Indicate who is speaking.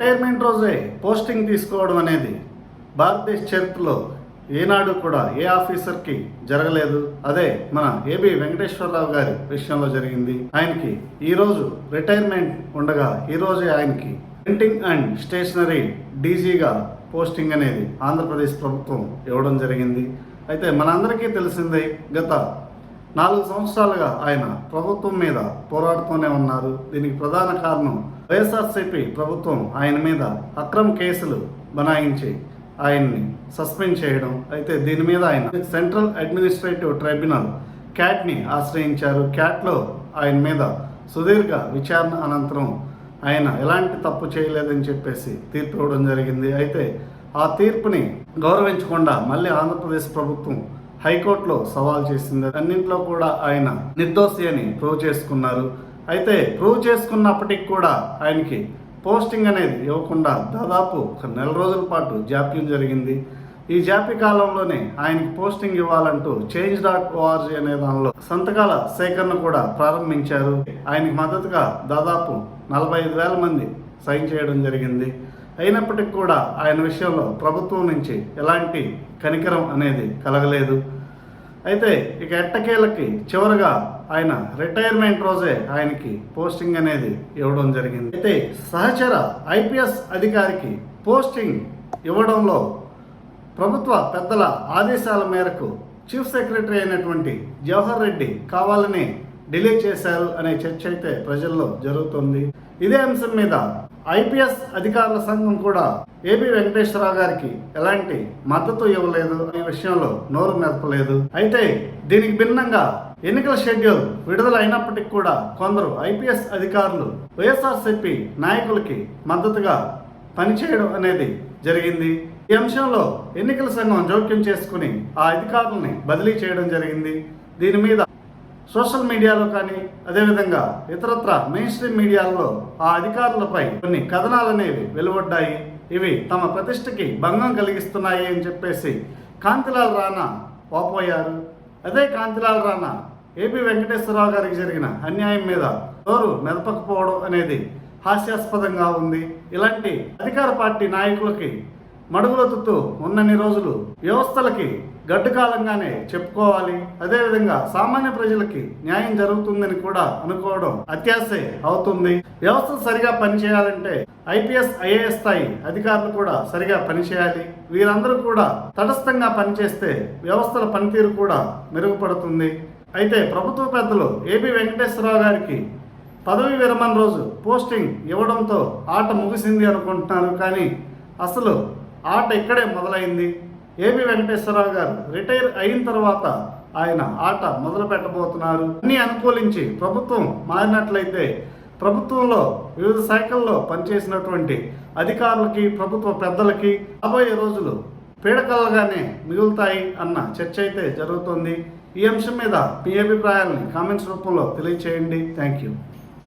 Speaker 1: Retirement రోజే posting తీసుకోవడం అనేది భారతదేశ చరిత్రలో ఏనాడు కూడా ఏ ఆఫీసర్కి జరగలేదు. అదే మన ఏబి వెంకటేశ్వరరావు గారి విషయంలో జరిగింది. ఆయనకి ఈరోజు రిటైర్మెంట్ ఉండగా ఈరోజే ఆయనకి ప్రింటింగ్ అండ్ స్టేషనరీ డీజీగా పోస్టింగ్ అనేది ఆంధ్రప్రదేశ్ ప్రభుత్వం ఇవ్వడం జరిగింది. అయితే మనందరికీ తెలిసిందే, గత 4 సంవత్సరాలుగా ఆయన ప్రభుత్వం మీద పోరాడుతూనే ఉన్నారు. దీనికి ప్రధాన కారణం వైఎస్ఆర్సీపీ ప్రభుత్వం ఆయన మీద అక్రమ కేసులు బనాయించి ఆయన్ని సస్పెండ్ చేయడం. అయితే దీని మీద ఆయన సెంట్రల్ అడ్మినిస్ట్రేటివ్ ట్రైబ్యునల్ క్యాట్ని ఆశ్రయించారు. క్యాట్లో ఆయన మీద సుదీర్ఘ విచారణ అనంతరం ఆయన ఎలాంటి తప్పు చేయలేదని చెప్పేసి తీర్పు ఇవ్వడం జరిగింది. అయితే ఆ తీర్పుని గౌరవించకుండా మళ్ళీ ఆంధ్రప్రదేశ్ ప్రభుత్వం హైకోర్టులో సవాల్ చేసింది. అన్నింటిలో కూడా ఆయన నిర్దోషి అని ప్రూవ్ చేసుకున్నారు. అయితే ప్రూవ్ చేసుకున్నప్పటికి కూడా ఆయనకి పోస్టింగ్ అనేది ఇవ్వకుండా దాదాపు 1 నెల రోజుల పాటు జాప్యం జరిగింది. ఈ జాప్య కాలంలోనే ఆయనకి పోస్టింగ్ ఇవ్వాలంటూ change.org అనే దానిలో సంతకాల సేకరణ కూడా ప్రారంభించారు. ఆయనకి మద్దతుగా దాదాపు 45,000 మంది సైన్ చేయడం జరిగింది. అయినప్పటికీ కూడా ఆయన విషయంలో ప్రభుత్వం నుంచి ఎలాంటి కనికరం అనేది కలగలేదు. అయితే ఇక ఎట్టకేలకి చివరగా ఆయన రిటైర్మెంట్ రోజే ఆయనకి పోస్టింగ్ అనేది ఇవ్వడం జరిగింది. అయితే సహచర ఐపీఎస్ అధికారికి పోస్టింగ్ ఇవ్వడంలో ప్రభుత్వ పెద్దల ఆదేశాల మేరకు చీఫ్ సెక్రటరీ అయినటువంటి జవహర్ రెడ్డి కావాలని డిలే చేశారు అనే చర్చ అయితే ప్రజల్లో జరుగుతుంది. ఇదే అంశం మీద ఐపీఎస్ అధికారుల సంఘం కూడా ఏబి వెంకటేశ్వరరావు గారికి ఎలాంటి మద్దతు ఇవ్వలేదు, ఈ విషయంలో నోరు మెదపలేదు. అయితే దీనికి భిన్నంగా ఎన్నికల షెడ్యూల్ విడుదల అయినప్పటికీ కూడా కొందరు ఐపీఎస్ అధికారులు వైఎస్ఆర్సీపీ నాయకులకి మద్దతుగా పనిచేయడం అనేది జరిగింది. ఈ అంశంలో ఎన్నికల సంఘం జోక్యం చేసుకుని ఆ అధికారులని బదిలీ చేయడం జరిగింది. దీని మీద సోషల్ మీడియాలో కానీ అదేవిధంగా ఇతరత్ర మెయిన్ స్ట్రీమ్ మీడియాలో ఆ అధికారులపై కొన్ని కథనాలు అనేవి వెలువడ్డాయి. ఇవి తమ ప్రతిష్టకి భంగం కలిగిస్తున్నాయి అని చెప్పేసి కాంతిలాల్ రాణా వాపోయారు. అదే కాంతిలాల్ రాణా ఏబి వెంకటేశ్వరరావు గారికి జరిగిన అన్యాయం మీద నోరు మెదపకపోవడం అనేది హాస్యాస్పదంగా ఉంది. ఇలాంటి అధికార పార్టీ నాయకులకి మడుగులొత్తుతూ ఉన్నన్ని రోజులు వ్యవస్థలకి గడ్డుకాలంగానే చెప్పుకోవాలి. అదేవిధంగా సామాన్య ప్రజలకి న్యాయం జరుగుతుందని కూడా అనుకోవడం అత్యాశే అవుతుంది. వ్యవస్థ సరిగా పనిచేయాలంటే ఐపీఎస్ ఐఏఎస్ స్థాయి అధికారులు కూడా సరిగా పనిచేయాలి. వీరందరూ కూడా తటస్థంగా పనిచేస్తే వ్యవస్థల పనితీరు కూడా మెరుగుపడుతుంది. అయితే ప్రభుత్వ పెద్దలు ఏబి వెంకటేశ్వరరావు గారికి పదవి విరమణ రోజు పోస్టింగ్ ఇవ్వడంతో ఆట ముగిసింది అనుకుంటున్నారు. కానీ అసలు ఆట ఇక్కడే మొదలైంది. ఏబి వెంకటేశ్వరరావు గారు రిటైర్ అయిన తర్వాత ఆయన ఆట మొదలు పెట్టబోతున్నారు. అన్ని అనుకూలించి ప్రభుత్వం మారినట్లయితే ప్రభుత్వంలో వివిధ శాఖల్లో పనిచేసినటువంటి అధికారులకి ప్రభుత్వ పెద్దలకి రాబోయే రోజులు పీడకలగానే మిగులుతాయి అన్న చర్చ అయితే జరుగుతుంది. ఈ అంశం మీద మీ అభిప్రాయాలని కామెంట్స్ రూపంలో తెలియచేయండి. Thank you.